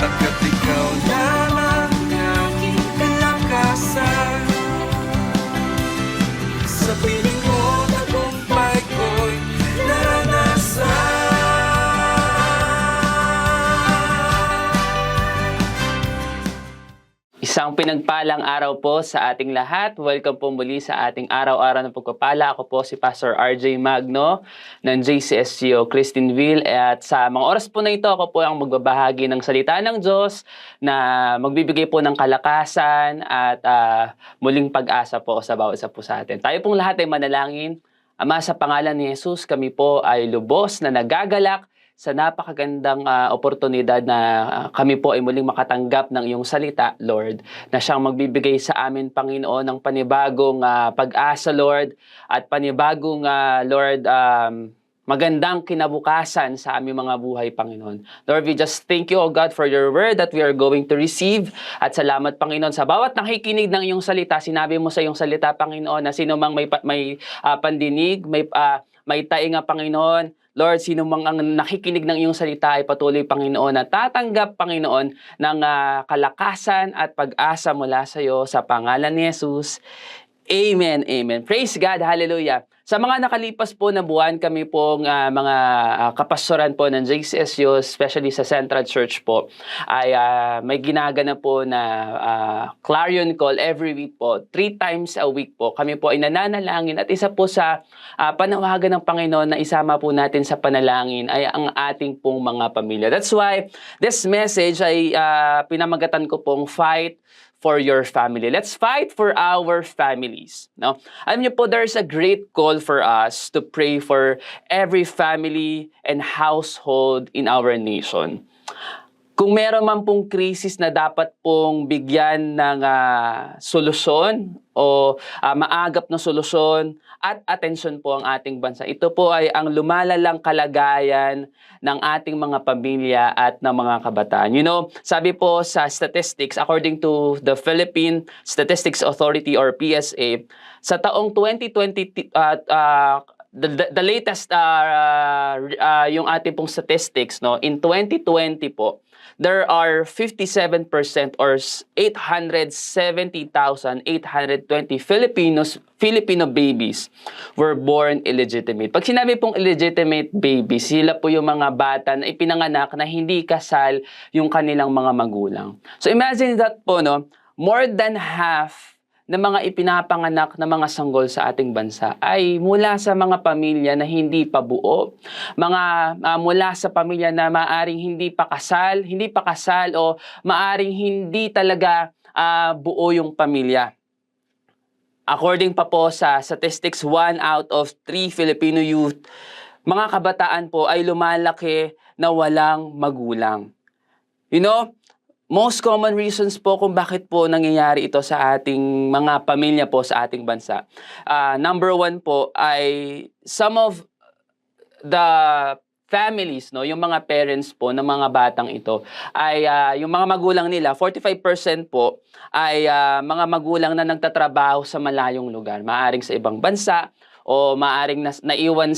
Pagkat ikaw lamang ang aking kalakasan. Sa piling mo, tagumpay ko'y naranasan. Isang pinagpalang araw po sa ating lahat. Welcome po muli sa ating araw-araw ng pagpapala. Ako po si Pastor RJ Magno ng JCSCO Christineville. At sa mga oras po na ito, ako po ang magbabahagi ng salita ng Diyos na magbibigay po ng kalakasan at muling pag-asa po sa bawat isa po sa atin. Tayo pong lahat ay manalangin. Ama, sa pangalan ni Jesus, kami po ay lubos na nagagalak sa napakagandang oportunidad na kami po ay muling makatanggap ng iyong salita, Lord, na siyang magbibigay sa amin, Panginoon, ng panibagong pag-asa, Lord, at panibagong, Lord, magandang kinabukasan sa aming mga buhay, Panginoon. Lord, we just thank you, O God, for your word that we are going to receive. At salamat, Panginoon, sa bawat nakikinig ng iyong salita. Sinabi mo sa iyong salita, Panginoon, na sino mang may pandinig, may tainga, Panginoon, Lord, sino mang ang nakikinig ng iyong salita ay patuloy, Panginoon, na tatanggap, Panginoon, ng kalakasan at pag-asa mula sa iyo sa pangalan ni Jesus. Amen, amen. Praise God, hallelujah. Sa mga nakalipas po na buwan, kami pong mga kapastoran po ng JCSU, especially sa Central Church po, ay may ginagana po na clarion call every week po. 3 times a week po. Kami po ay nananalangin at isa po sa panawagan ng Panginoon na isama po natin sa panalangin ay ang ating pong mga pamilya. That's why this message ay pinamagatan ko pong Fight for your family. Let's fight for our families. No? Alam niyo po, there's a great call for us to pray for every family and household in our nation. Kung meron man pong krisis na dapat pong bigyan ng solusyon o maagap na solusyon at atensyon po ang ating bansa, ito po ay ang lumalalang kalagayan ng ating mga pamilya at ng mga kabataan. You know, sabi po sa statistics, according to the Philippine Statistics Authority or PSA, sa taong 2020, the latest yung ating pong statistics, no, in 2020 po, there are 57% or 870,820 Filipino babies were born illegitimate. Pag sinabi pong illegitimate babies, sila po yung mga bata na ipinanganak na hindi kasal yung kanilang mga magulang. So imagine that po, no, more than half na mga ipinapanganak na mga sanggol sa ating bansa ay mula sa mga pamilya na hindi pa buo, mula sa pamilya na maaring hindi pa kasal o maaring hindi talaga buo yung pamilya. According pa po sa statistics, 1 out of 3 Filipino youth, mga kabataan po ay lumalaki na walang magulang. You know, most common reasons po kung bakit po nangyayari ito sa ating mga pamilya po sa ating bansa. Number 1 po ay some of the families, no, yung mga parents po ng mga batang ito ay yung mga magulang nila, 45% po ay mga magulang na nagtatrabaho sa malayong lugar, maaring sa ibang bansa o maaring naiwan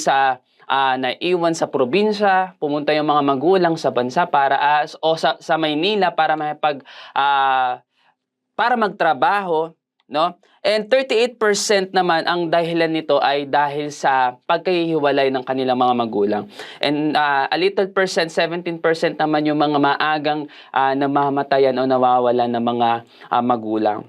sa probinsya, pumunta yung mga magulang sa bansa para sa Maynila para para magtrabaho, no? And 38% naman ang dahilan nito ay dahil sa pagkahihiwalay ng kanilang mga magulang. And a little percent, 17% naman yung mga maagang namamatayan o nawawalan ng mga magulang.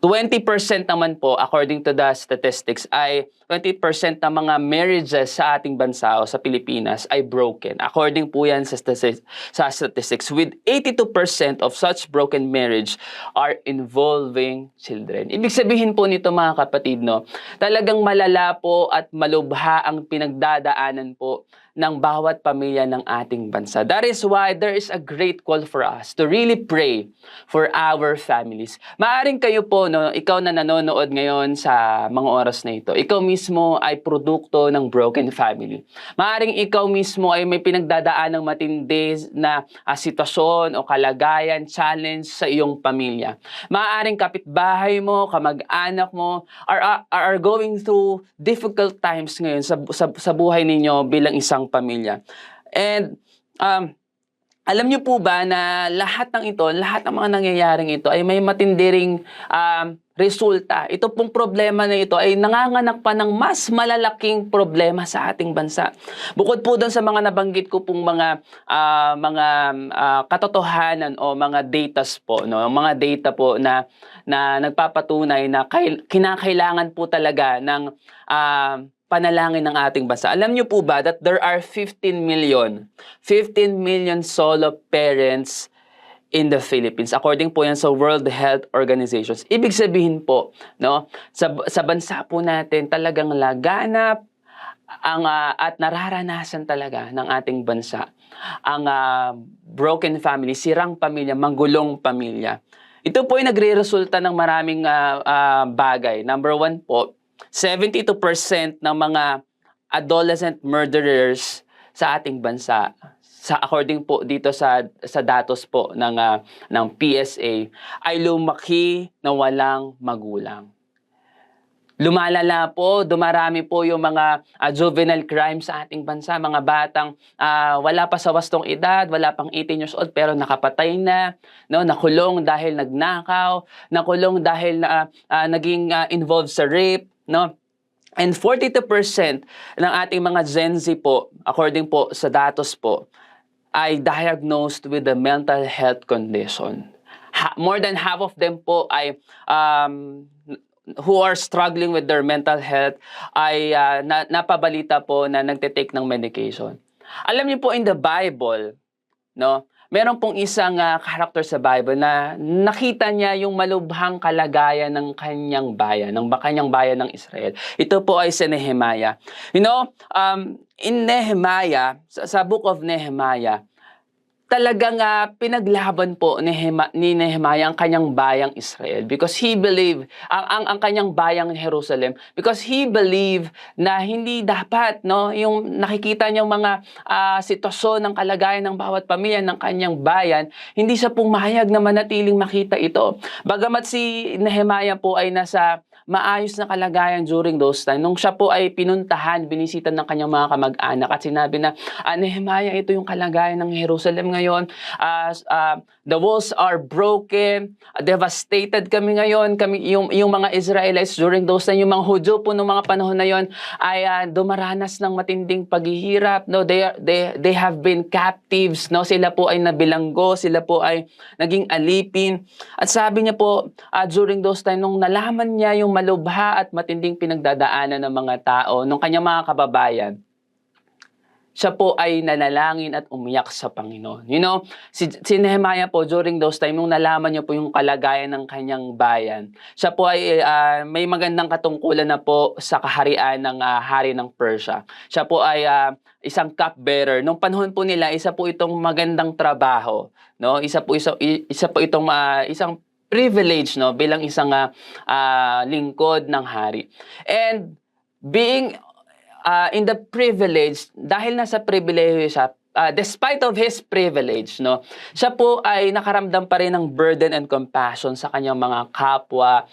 20% naman po, according to the statistics, ay 20% ng mga marriages sa ating bansa o sa Pilipinas ay broken. According po yan sa statistics, with 82% of such broken marriage are involving children. Ibig sabihin po nito, mga kapatid, no, talagang malala po at malubha ang pinagdadaanan po ng bawat pamilya ng ating bansa. That is why there is a great call for us to really pray for our families. Maaring kayo po, no, ikaw na nanonood ngayon sa mga oras na ito, ikaw mismo ay produkto ng broken family. Maaring ikaw mismo ay may pinagdadaan ng matindi na sitwasyon o kalagayan, challenge sa iyong pamilya. Maaring kapitbahay mo, kamag-anak mo are going through difficult times ngayon sa buhay ninyo bilang isang pamilya. And Alam niyo po ba na lahat ng ito, lahat ng mga nangyayaring ito ay may matindi ring, resulta. Ito pong problema na ito ay nanganganak pa ng mas malalaking problema sa ating bansa. Bukod po do'n sa mga nabanggit ko pong katotohanan o mga datas po 'no, mga data po na na nagpapatunay na kinakailangan po talaga ng, panalangin ng ating bansa. Alam niyo po ba that there are 15 million solo parents in the Philippines. According po yan sa World Health Organization. Ibig sabihin po, no, sa bansa po natin talagang laganap at nararanasan talaga ng ating bansa ang broken family, sirang pamilya, manggulong pamilya. Ito po ay nagre-resulta ng maraming bagay. Number one po, 72% ng mga adolescent murderers sa ating bansa, according po dito sa datos po ng PSA, ay lumaki na walang magulang. Lumalala po, dumarami po yung mga juvenile crime sa ating bansa, mga batang wala pa sa wastong edad, wala pang 18 years old pero nakapatay na, no, nakulong dahil nagnakaw, nakulong dahil naging involved sa rape, no? And 42% ng ating mga Gen Z po, according po sa datos po, ay diagnosed with a mental health condition. More than half of them po ay who are struggling with their mental health ay napabalita po na nagte-take ng medication. Alam niyo po in the Bible, no, meron pong isang character sa Bible na nakita niya yung malubhang kalagayan ng kanyang bayan, ng kanyang bayan ng Israel. Ito po ay si Nehemiah. You know, in Nehemiah, sa Book of Nehemiah, talagang pinaglaban po ni Nehemiah ang kanyang bayang Israel because he believed, ang kanyang bayang Jerusalem, because he believed na hindi dapat, no, yung nakikita niyang mga sitwasyon ng kalagayan ng bawat pamilya ng kanyang bayan, hindi siya pumayag na manatiling makita ito. Bagamat si Nehemiah po ay nasa maayos na kalagayan during those time. Nung siya po ay pinuntahan, binisitan ng kanyang mga kamag-anak at sinabi na, Nehemiah, ito yung kalagayan ng Jerusalem ngayon. The walls are broken, devastated kami ngayon. Yung mga Israelites during those time, yung mga Hudyo po nung mga panahon na yon ay dumaranas ng matinding paghihirap. No? They have been captives. No? Sila po ay nabilanggo, sila po ay naging alipin. At sabi niya po, during those time, nung nalaman niya yung malubha at matinding pinagdadaanan ng mga tao, ng kanyang mga kababayan, siya po ay nanalangin at umiyak sa Panginoon. You know, si Nehemiah po during those time, nung nalaman niya po yung kalagayan ng kanyang bayan, siya po ay may magandang katungkulan na po sa kaharian ng hari ng Persia. Siya po ay isang cupbearer. Nung panahon po nila, isa po itong magandang trabaho, no? Isa po itong isang privilege, no, bilang isang lingkod ng hari. And being in the privilege, dahil nasa privilege siya, despite of his privilege, no, siya po ay nakaramdam pa rin ng burden and compassion sa kanyang mga kapwa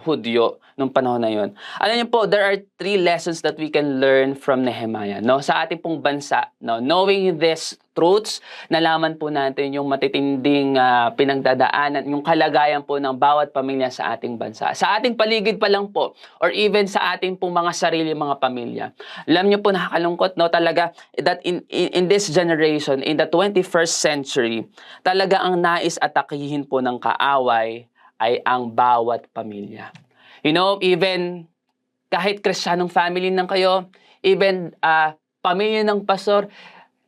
Hudyo nung panahon na yon. Alam niyo po, there are 3 lessons that we can learn from Nehemiah, no, sa ating pong bansa, no. Knowing these truths, nalaman po natin yung matitinding pinagdadaanan, yung kalagayan po ng bawat pamilya sa ating bansa. Sa ating paligid pa lang po, or even sa ating pong mga sarili mga pamilya. Alam niyo po, nakakalungkot, no, talaga, that in this generation, in the 21st century, talaga ang nais atakihin po ng kaaway ay ang bawat pamilya. You know, even kahit Kristiyanong family nang kayo, even pamilya ng pastor,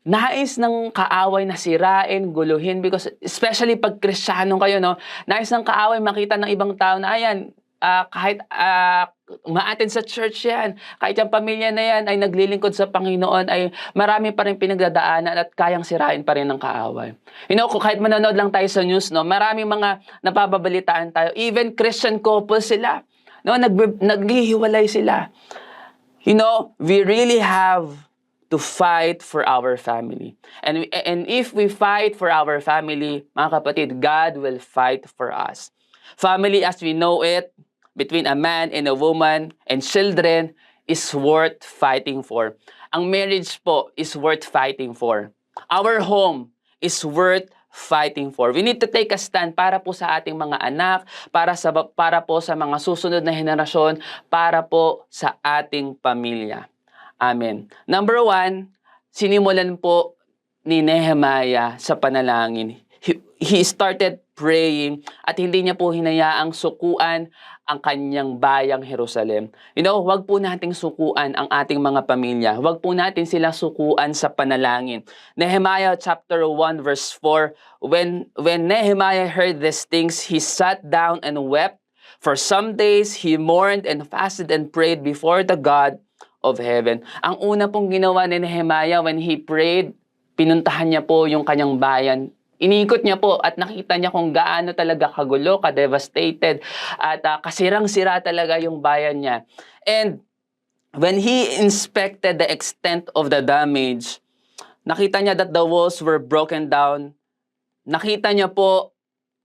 nais ng kaaway na sirain, guluhin, because especially pag Kristiyanong kayo, no, nais ng kaaway makita ng ibang tao na ayan, kahit umaattend sa church yan, kahit yung pamilya na yan ay naglilingkod sa Panginoon, ay marami pa rin pinagdadaanan at kayang sirain pa rin ng kaaway. You know, kahit manonood lang tayo sa news, no, maraming mga napababalitaan tayo, even Christian couples sila, no, naghihiwalay sila. You know, we really have to fight for our family. And if we fight for our family, mga kapatid, God will fight for us. Family as we know it, between a man and a woman and children, is worth fighting for. Ang marriage po is worth fighting for. Our home is worth fighting for. We need to take a stand para po sa ating mga anak, para po sa mga susunod na henerasyon, para po sa ating pamilya. Amen. Number 1, sinimulan po ni Nehemiah sa panalangin. He started praying at hindi niya po hinayaang sukuan ang kanyang bayang Jerusalem. Wag po nating sukuan ang ating mga pamilya. Wag po natin sila sukuan sa panalangin. Nehemiah chapter 1 verse 4, when Nehemiah heard these things, he sat down and wept. For some days he mourned and fasted and prayed before the God of heaven. Ang una pong ginawa ni Nehemiah when he prayed, pinuntahan niya po yung kanyang bayan. Inikot niya po at nakita niya kung gaano talaga kagulo, ka-devastated, at kasirang-sira talaga yung bayan niya. And when he inspected the extent of the damage, nakita niya that the walls were broken down. Nakita niya po,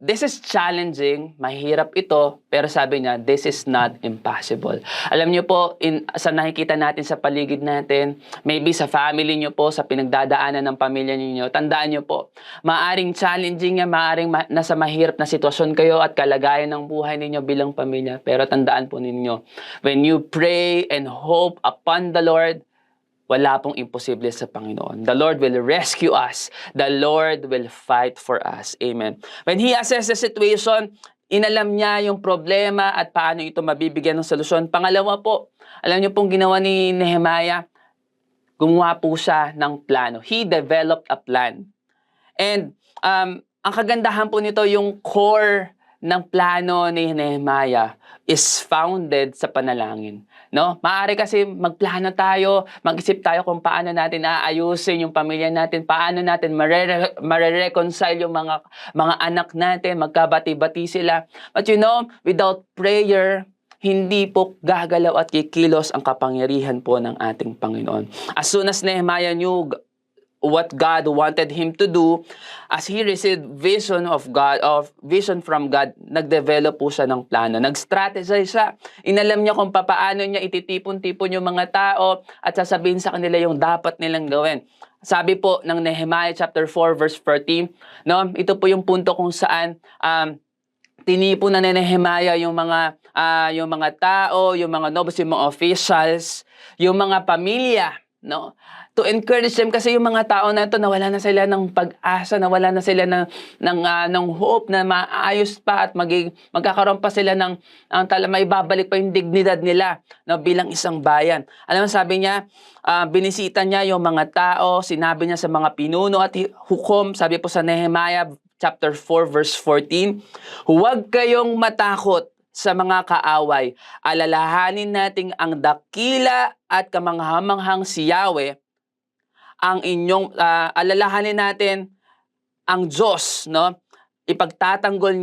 this is challenging, mahirap ito, pero sabi niya, this is not impossible. Alam niyo po, sa nakikita natin sa paligid natin, maybe sa family niyo po, sa pinagdadaanan ng pamilya niyo, tandaan niyo po, maaring challenging yan, maaring nasa mahirap na sitwasyon kayo at kalagayan ng buhay ninyo bilang pamilya. Pero tandaan po ninyo, when you pray and hope upon the Lord, wala pong imposible sa Panginoon. The Lord will rescue us. The Lord will fight for us. Amen. When he assessed the situation, inalam niya yung problema at paano ito mabibigyan ng solusyon. Pangalawa po, alam niyo pong ginawa ni Nehemiah, gumawa po siya ng plano. He developed a plan. And ang kagandahan po nito, yung core ng plano ni Nehemiah is founded sa panalangin. Maaari kasi magplano tayo, mag-isip tayo kung paano natin aayusin yung pamilya natin, paano natin mare-reconcile yung mga anak natin, magkabati-bati sila. But without prayer, hindi po gagalaw at kikilos ang kapangyarihan po ng ating Panginoon. As soon as Nehemiah knew what God wanted him to do, as he received vision from God, nagdevelop po siya ng plano. Nag-strategize siya. Inalam niya kung paano niya ititipon-tipon yung mga tao at sasabihin sa kanila yung dapat nilang gawin. Sabi po ng Nehemiah chapter 4 verse 14, ito po yung punto kung saan tinipon na ni Nehemiah yung mga tao, yung mga nobles, yung mga officials, yung mga pamilya, to encourage them, kasi yung mga tao na ito, nawala na sila ng pag-asa, nawala na sila ng hope na maayos pa at magkakaroon pa sila ng may babalik pa yung dignidad nila bilang isang bayan. Alam mo, sabi niya, binisita niya yung mga tao, sinabi niya sa mga pinuno at hukom, sabi po sa Nehemiah chapter 4 verse 14, huwag kayong matakot sa mga kaaway. Alalahanin natin ang dakila at kamanghamanghang si Yahweh, alalahanin natin ang Diyos, ipagtatanggol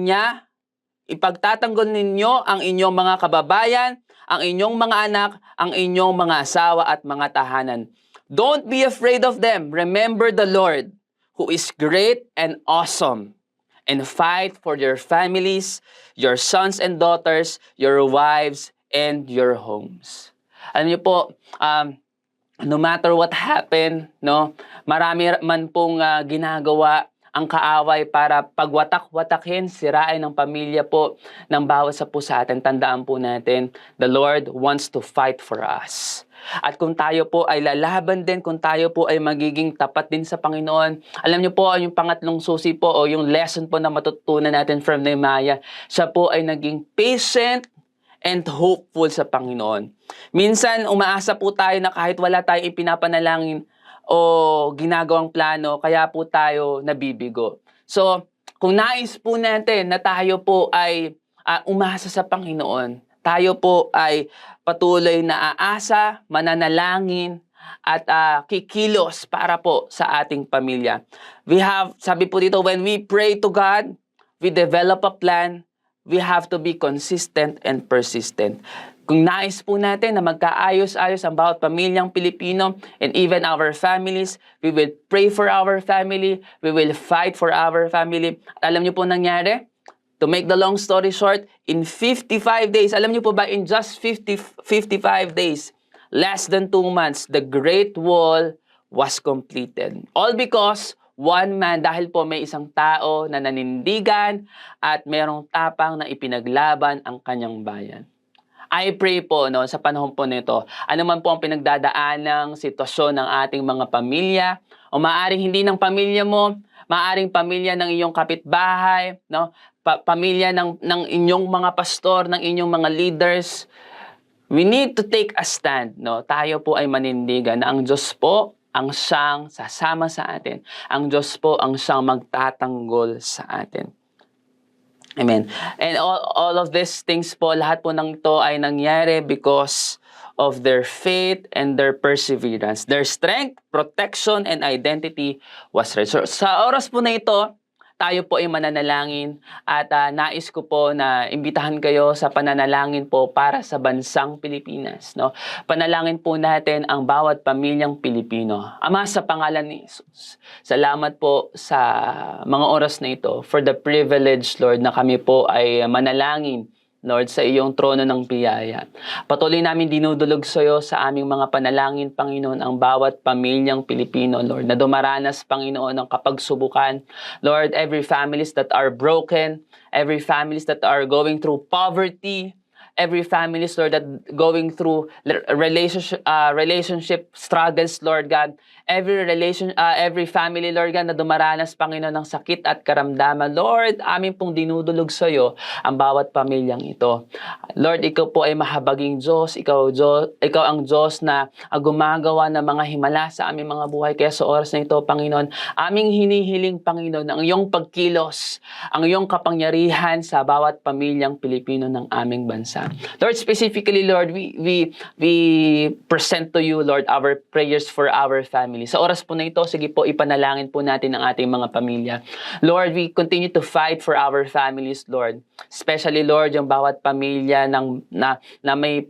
ninyo ang inyong mga kababayan, ang inyong mga anak, ang inyong mga asawa at mga tahanan. Don't be afraid of them. Remember the Lord, who is great and awesome, and fight for your families, your sons and daughters, your wives, and your homes. Alam niyo po, no matter what happened, marami man pong ginagawa ang kaaway para pagwatak-watakin, sirain ang pamilya po ng bawat sa atin. Tandaan po natin, the Lord wants to fight for us. At kung tayo po ay lalaban din, kung tayo po ay magiging tapat din sa Panginoon, alam niyo po, yung pangatlong susi po o yung lesson po na matutunan natin from Nehemiah, siya po ay naging patient and hopeful sa Panginoon. Minsan, umaasa po tayo na kahit wala tayong ipinapanalangin o ginagawang plano, kaya po tayo nabibigo. So, kung nais po natin na tayo po ay umasa sa Panginoon, tayo po ay patuloy na aasa, mananalangin, at kikilos para po sa ating pamilya. Sabi po dito, when we pray to God, we develop a plan, we have to be consistent and persistent. Kung nais po natin na magkaayos-ayos ang bawat pamilyang Pilipino and even our families, we will pray for our family, we will fight for our family. At alam niyo po nangyari? To make the long story short, in 55 days, alam niyo po ba, in just 55 days, less than 2 months, the Great Wall was completed. All because one man, dahil po may isang tao na nanindigan at merong tapang na ipinaglaban ang kanyang bayan. I pray po no, sa panahon po nito, ano man po ang pinagdadaanang sitwasyon ng ating mga pamilya, o maaaring hindi ng pamilya mo, maaaring pamilya ng iyong kapitbahay, no? Pamilya ng inyong mga pastor, ng inyong mga leaders, we need to take a stand. No? Tayo po ay manindigan na ang Diyos po ang siyang sasama sa atin. Ang Diyos po ang siyang magtatanggol sa atin. Amen. And all of these things po, lahat po ng ito ay nangyari because of their faith and their perseverance. Their strength, protection, and identity was restored. Sa oras po na ito, tayo po ay mananalangin at nais ko po na imbitahan kayo sa pananalangin po para sa bansang Pilipinas. No? Panalangin po natin ang bawat pamilyang Pilipino. Ama, sa pangalan ni Jesus, salamat po sa mga oras na ito for the privilege, Lord, na kami po ay manalangin, Lord, sa iyong trono ng biyaya. Patuloy namin dinudulog sa iyo sa aming mga panalangin, Panginoon, ang bawat pamilyang Pilipino, Lord, na dumaranas, Panginoon, ng kapagsubukan. Lord, every families that are broken, every families that are going through poverty, every families, Lord, that going through relationship struggles, Lord God, every family, Lord God, na dumaranas, Panginoon, ng sakit at karamdaman. Lord, amin pong dinudulog sa iyo ang bawat pamilyang ito. Lord, ikaw po ay mahabaging Diyos. Ikaw ang Diyos na gumagawa ng mga himala sa aming mga buhay. Kaya sa oras na ito, Panginoon, aming hinihiling, Panginoon, ang iyong pagkilos, ang iyong kapangyarihan sa bawat pamilyang Pilipino ng aming bansa. Lord, specifically, Lord, we present to you, Lord, our prayers for our family. Sa oras po na ito, sige po, ipanalangin po natin ang ating mga pamilya. Lord, we continue to fight for our families, Lord. Especially, Lord, yung bawat pamilya na may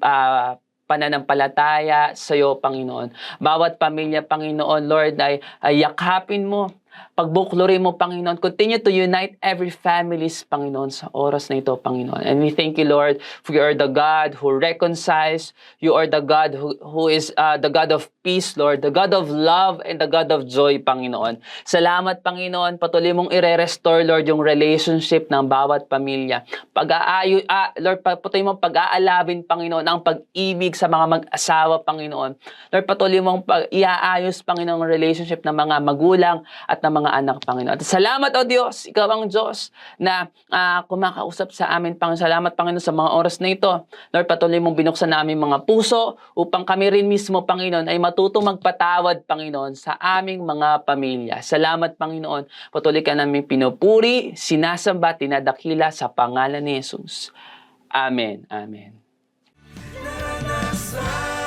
pananampalataya sa iyo, Panginoon. Bawat pamilya, Panginoon, Lord, ay yakapin mo. Pagbuklurin mo, Panginoon. Continue to unite every families, Panginoon, sa oras na ito, Panginoon. And we thank you, Lord, for you are the God who reconciles. You are the God who is the God of peace, Lord, the God of love and the God of joy, Panginoon. Salamat, Panginoon. Patuloy mong i-restore, Lord, yung relationship ng bawat pamilya. Lord, patuloy mong pag-aalabin, Panginoon, ang pag-ibig sa mga mag-asawa, Panginoon. Lord, patuloy mong iaayos, Panginoon, ang relationship ng mga magulang at ng mga anak, Panginoon. At salamat, O Diyos, ikaw ang Diyos na kumakausap sa amin, Panginoon. Salamat, Panginoon, sa mga oras na ito. Lord, patuloy mong binuksan namin mga puso upang kami rin mismo, Panginoon, ay matutong magpatawad, Panginoon, sa aming mga pamilya. Salamat, Panginoon. Patuloy ka namin pinupuri, sinasamba, tinadakila sa pangalan ni Jesus. Amen. Amen. Naranasan